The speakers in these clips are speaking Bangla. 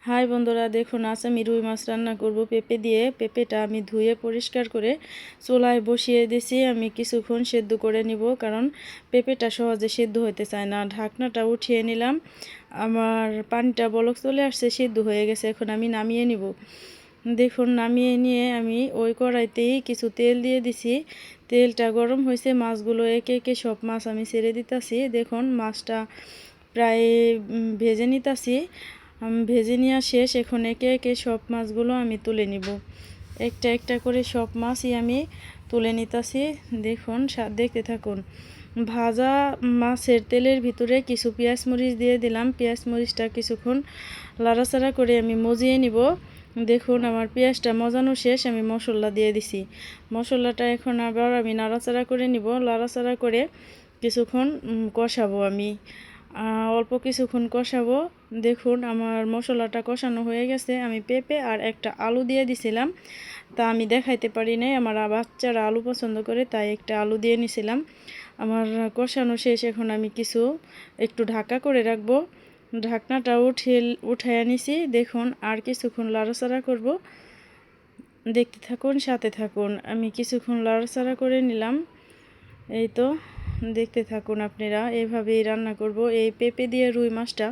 হাই বন্ধুরা, দেখুন আজ আমি রুই মাছ রান্না করব পেঁপে দিয়ে। পেঁপেটা আমি ধুয়ে পরিষ্কার করে চুলায় বসিয়ে দিয়েছি। আমি কিছুক্ষণ সেদ্ধ করে নিব, কারণ পেঁপেটা সহজে সেদ্ধ হতে চায় না। ঢাকনাটা উঠিয়ে নিলাম, আমার পানিটা বলক চলে আসছে, সেদ্ধ হয়ে গেছে। এখন আমি নামিয়ে নিব। দেখুন নামিয়ে নিয়ে আমি ওই কড়াইতেই কিছু তেল দিয়ে দিছি। তেলটা গরম হয়েছে, মাছগুলো একে একে সব মাছ আমি ছেড়ে দিতেছি। দেখুন মাছটা প্রায় ভেজে নিতেছি। ভেজে নেওয়া শেষ। এখন একে একে সব মাছগুলো আমি তুলে নিব। একটা একটা করে সব মাছই আমি তুলে নিতেছি। দেখুন দেখতে থাকুন। ভাজা মাছের তেলের ভিতরে কিছু পেঁয়াজ মরিচ দিয়ে দিলাম। পেঁয়াজ মরিচটা কিছুক্ষণ লাড়াচাড়া করে আমি মজিয়ে নিব। দেখুন আমার পেঁয়াজটা মজানো শেষ, আমি মশলা দিয়ে দিছি। মশলাটা এখন আবার আমি নাড়াচাড়া করে নিব। নাড়াচাড়া করে কিছুক্ষণ কষাবো আমি, অল্প কিছুক্ষণ কষাবো। দেখুন আমার মশলাটা কষানো হয়ে গেছে। আমি পেঁপে আর একটা আলু দিয়ে দিছিলাম, তা আমি দেখাইতে পারি নাই। আমার বাচ্চারা আলু পছন্দ করে, তাই একটা আলু দিয়ে নিছিলাম। আমার কষানো শেষ। এখন আমি একটু ঢাকা করে রাখবো। ঢাকনাটা উঠাইয়া নিছি। দেখুন আর কিছুক্ষণ লাড়াচাড়া করব। দেখতে থাকুন, সাথে থাকুন। আমি কিছুক্ষণ লাড়াচাড়া করে নিলাম। এই তো দেখতে থাকুন। আপনারা এইভাবেই রান্না করব। এই পেঁপে দিয়ে রুই মাছটা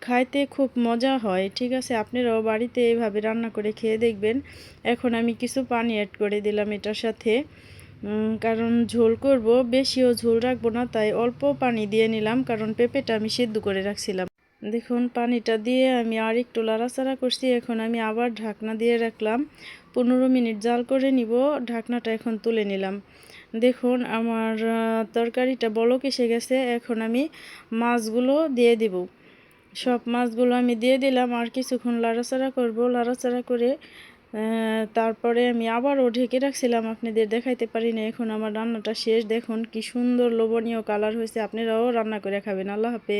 খাইতে খুব মজা হয়। ঠিক আছে, আপনারাও বাড়িতে এইভাবে রান্না করে খেয়ে দেখবেন। এখন আমি কিছু পানি অ্যাড করে দিলাম এটার সাথে, কারণ ঝোল করব, বেশিও ঝোল রাখবো না, তাই অল্প পানি দিয়ে নিলাম, কারণ পেঁপেটা আমি সিদ্ধ করে রাখছিলাম। দেখুন পানিটা দিয়ে আমি আর একটু লাড়াচাড়া করছি। এখন আমি আবার ঢাকনা দিয়ে রাখলাম। 15 মিনিট জাল করে নিব। ঢাকনাটা এখন তুলে নিলাম। দেখুন আমার তরকারিটা বলক এসে গেছে। এখন আমি মাছগুলো দিয়ে দিব। সব মাছগুলো আমি দিয়ে দিলাম। আর কিছুক্ষণ লাড়াচাড়া করব। লাড়াচাড়া করে তারপরে আমি আবারও ঢেকে রাখছিলাম, আপনাদের দেখাইতে পারি না। এখন আমার রান্নাটা শেষ। দেখুন কি সুন্দর লোভনীয় কালার হয়েছে। আপনারাও রান্না করে খাবেন। আল্লাহ হাফেজ।